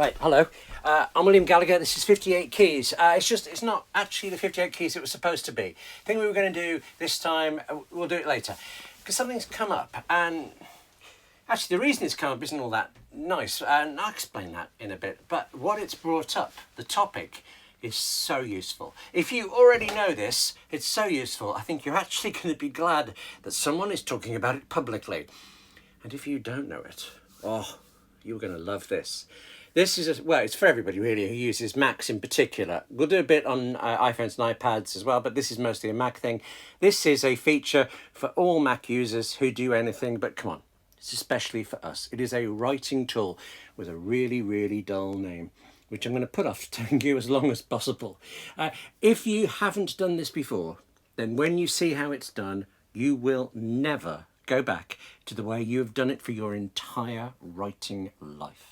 Right, hello. I'm William Gallagher. This is 58 Keys. It's not actually the 58 Keys it was supposed to be. The thing we were going to do this time, we'll do it later. Because something's come up, and actually the reason it's come up isn't all that nice, and I'll explain that in a bit. But what it's brought up, the topic, is so useful. If you already know this, it's so useful, I think you're actually going to be glad that someone is talking about it publicly. And if you don't know it, oh, you're going to love this. This is, it's for everybody really who uses Macs in particular. We'll do a bit on iPhones and iPads as well, but this is mostly a Mac thing. This is a feature for all Mac users who do anything, but come on, it's especially for us. It is a writing tool with a really, really dull name, which I'm going to put off telling you as long as possible. If you haven't done this before, then when you see how it's done, you will never go back to the way you have done it for your entire writing life.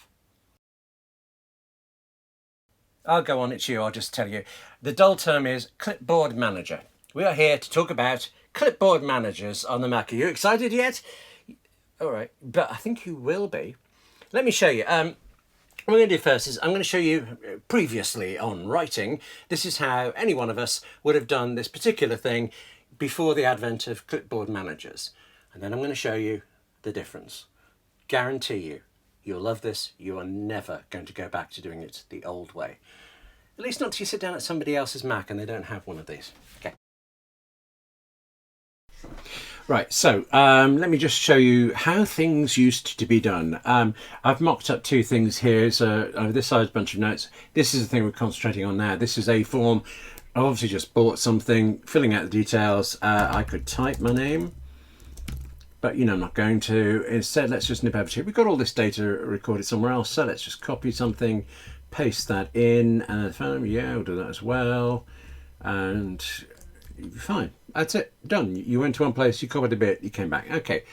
I'll go on, it's you, I'll just tell you. The dull term is Clipboard Manager. We are here to talk about clipboard managers on the Mac. Are you excited yet? All right, but I think you will be. Let me show you. What we're going to do first is I'm going to show you previously on writing. This is how any one of us would have done this particular thing before the advent of clipboard managers. And then I'm going to show you the difference. Guarantee you. You'll love this. You are never going to go back to doing it the old way. At least not until you sit down at somebody else's Mac and they don't have one of these. Okay. Right, so let me just show you how things used to be done. I've mocked up two things here. So over this side, a bunch of notes. This is the thing we're concentrating on now. This is a form. I obviously just bought something, filling out the details. I could type my name, but you know, I'm not going to. Instead, let's just nip over to it. We've got all this data recorded somewhere else, so let's just copy something, paste that in, and yeah, we'll do that as well, and fine. That's it, done. You went to one place, you copied a bit, you came back. Okay,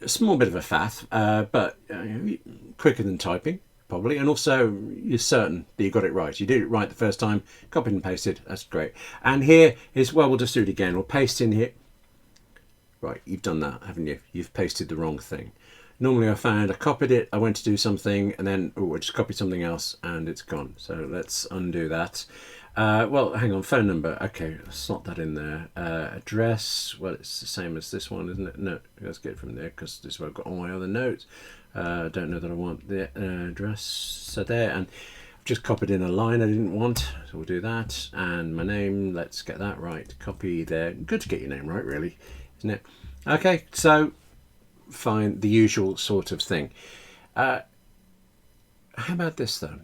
a small bit of a faff, but quicker than typing, probably, and also you're certain that you got it right. You did it right the first time, copied and pasted, that's great. And here is, well, we'll just do it again. We'll paste in here. Right, you've done that, haven't you? You've pasted the wrong thing. Normally I found I copied it, I went to do something, and then I just copied something else and it's gone. So let's undo that. Well, hang on, phone number. Okay, slot that in there. Address, well, it's the same as this one, isn't it? No, let's get it from there because this is where I've got all my other notes. Don't know that I want the address. So there, and I've just copied in a line I didn't want, so we'll do that. And my name, let's get that right. Copy there. Good to get your name right, really, isn't it? Okay, so fine, the usual sort of thing. How about this though?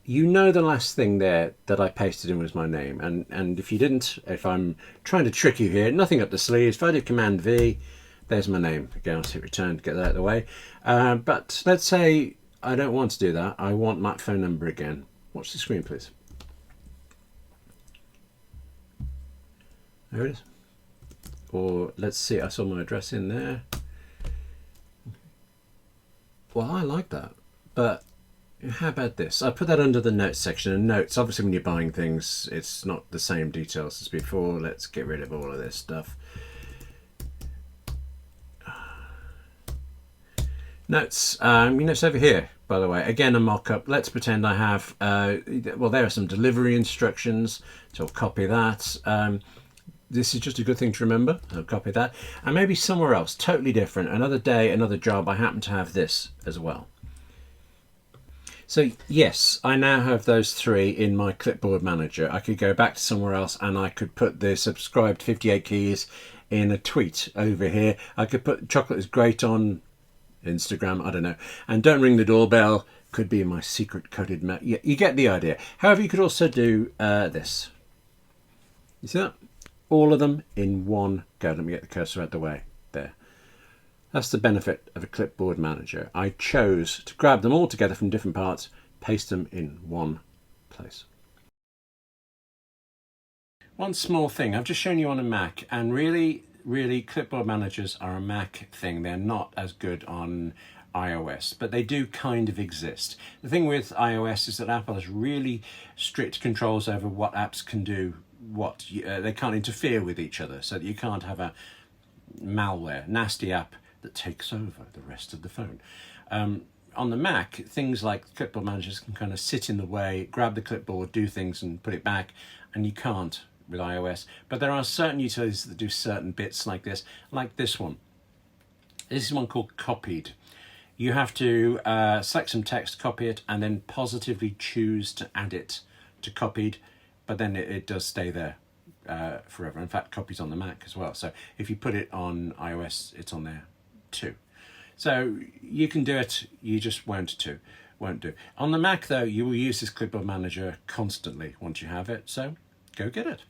You know the last thing there that I pasted in was my name, and if you didn't, if I'm trying to trick you here, nothing up the sleeves. If I do Command V, there's my name. Again, I'll hit return to get that out of the way. But let's say I don't want to do that. I want my phone number again. Watch the screen, please. There it is. Or let's see, I saw my address in there. Well, I like that, but how about this? I put that under the notes section, and notes, obviously when you're buying things, it's not the same details as before. Let's get rid of all of this stuff. Notes, notes over here, by the way, again a mock-up. Let's pretend I have, well, there are some delivery instructions, so I'll copy that. This is just a good thing to remember. I'll copy that. And maybe somewhere else, totally different. Another day, another job, I happen to have this as well. So yes, I now have those three in my clipboard manager. I could go back to somewhere else and I could put the subscribed 58 keys in a tweet over here. I could put chocolate is great on Instagram, I don't know. And don't ring the doorbell could be my secret coded mail. Yeah, you get the idea. However, you could also do this. You see that? All of them in one go. Let me get the cursor out of the way. There. That's the benefit of a clipboard manager. I chose to grab them all together from different parts, paste them in one place. One small thing, I've just shown you on a Mac, and really clipboard managers are a Mac thing. They're not as good on iOS, but they do kind of exist. The thing with iOS is that Apple has really strict controls over what apps can do what. They can't interfere with each other, so that you can't have a malware, nasty app that takes over the rest of the phone. on the Mac, things like clipboard managers can kind of sit in the way, grab the clipboard, do things and put it back, and you can't with iOS. But there are certain utilities that do certain bits like this one. This is one called Copied. You have to select some text, copy it, and then positively choose to add it to Copied, but then it does stay there forever. In fact, Copied's on the Mac as well. So if you put it on iOS, it's on there too. So you can do it, you just won't do. On the Mac though, you will use this clipboard manager constantly once you have it, so go get it.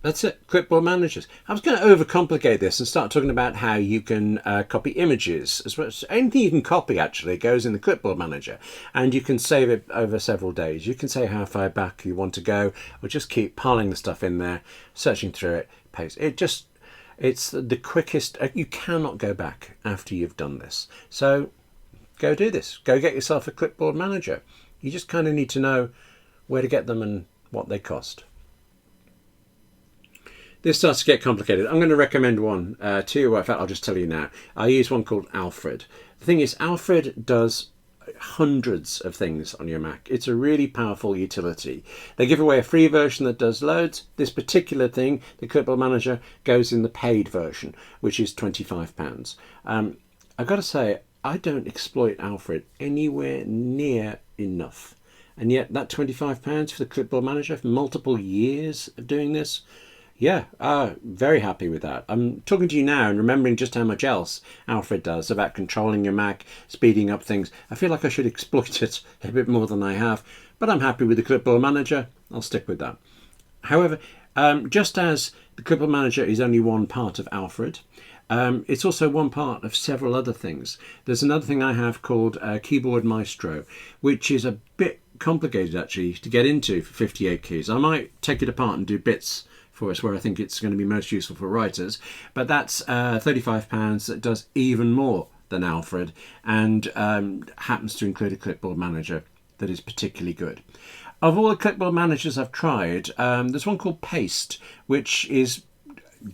That's it, clipboard managers. I was going to overcomplicate this and start talking about how you can copy images. As well as anything you can copy actually goes in the clipboard manager, and you can save it over several days. You can say how far back you want to go, or just keep piling the stuff in there, searching through it, paste. It's the quickest. You cannot go back after you've done this. So go do this. Go get yourself a clipboard manager. You just kind of need to know where to get them and what they cost. This starts to get complicated. I'm going to recommend one to you. In fact, I'll just tell you now. I use one called Alfred. The thing is, Alfred does hundreds of things on your Mac. It's a really powerful utility. They give away a free version that does loads. This particular thing, the Clipboard Manager, goes in the paid version, which is £25. I've got to say, I don't exploit Alfred anywhere near enough. And yet that £25 for the Clipboard Manager for multiple years of doing this, yeah, very happy with that. I'm talking to you now and remembering just how much else Alfred does about controlling your Mac, speeding up things. I feel like I should exploit it a bit more than I have, but I'm happy with the Clipboard Manager. I'll stick with that. However, just as the Clipboard Manager is only one part of Alfred, it's also one part of several other things. There's another thing I have called Keyboard Maestro, which is a bit complicated actually to get into for 58 keys. I might take it apart and do bits for us where I think it's going to be most useful for writers, but that's £35 that does even more than Alfred, and happens to include a clipboard manager that is particularly good. Of all the clipboard managers I've tried, there's one called Paste, which is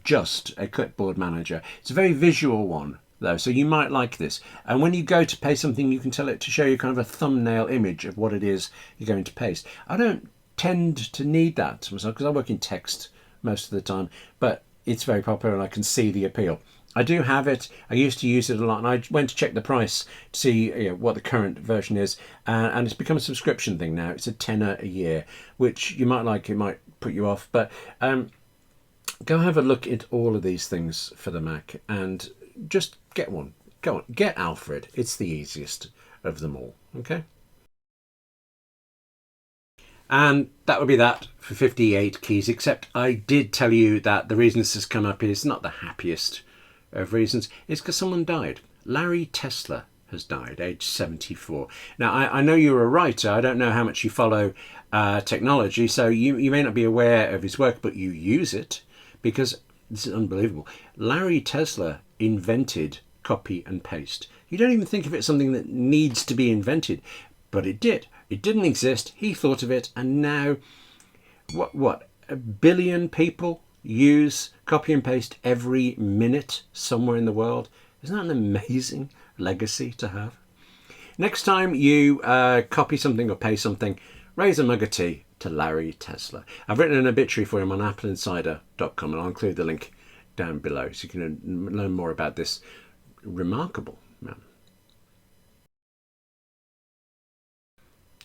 just a clipboard manager. It's a very visual one though, so you might like this, and when you go to paste something you can tell it to show you kind of a thumbnail image of what it is you're going to paste. I don't tend to need that myself because I work in text most of the time, but it's very popular and I can see the appeal. I do have it. I used to use it a lot, and I went to check the price to see what the current version is, and it's become a subscription thing now. It's a tenner a year, which you might like, it might put you off, but go have a look at all of these things for the Mac and just get one. Go on, get Alfred. It's the easiest of them all. Okay. And that would be that for 58 keys, except I did tell you that the reason this has come up is not the happiest of reasons. It's because someone died. Larry Tesler has died, age 74. Now, I know you're a writer. I don't know how much you follow technology, so you may not be aware of his work, but you use it because this is unbelievable. Larry Tesler invented copy and paste. You don't even think of it as something that needs to be invented, but it did. It didn't exist. He thought of it, and now, what? 1 billion people use copy and paste every minute somewhere in the world. Isn't that an amazing legacy to have? Next time you copy something or paste something, raise a mug of tea to Larry Tesler. I've written an obituary for him on appleinsider.com, and I'll include the link down below so you can learn more about this remarkable man.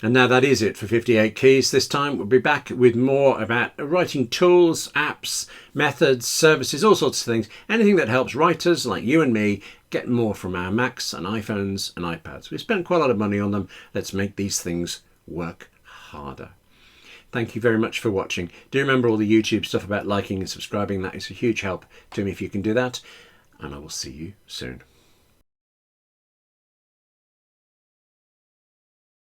And now that is it for 58 keys. This time we'll be back with more about writing tools, apps, methods, services, all sorts of things. Anything that helps writers like you and me get more from our Macs and iPhones and iPads. We spent quite a lot of money on them. Let's make these things work harder. Thank you very much for watching. Do remember all the YouTube stuff about liking and subscribing. That is a huge help to me if you can do that. And I will see you soon.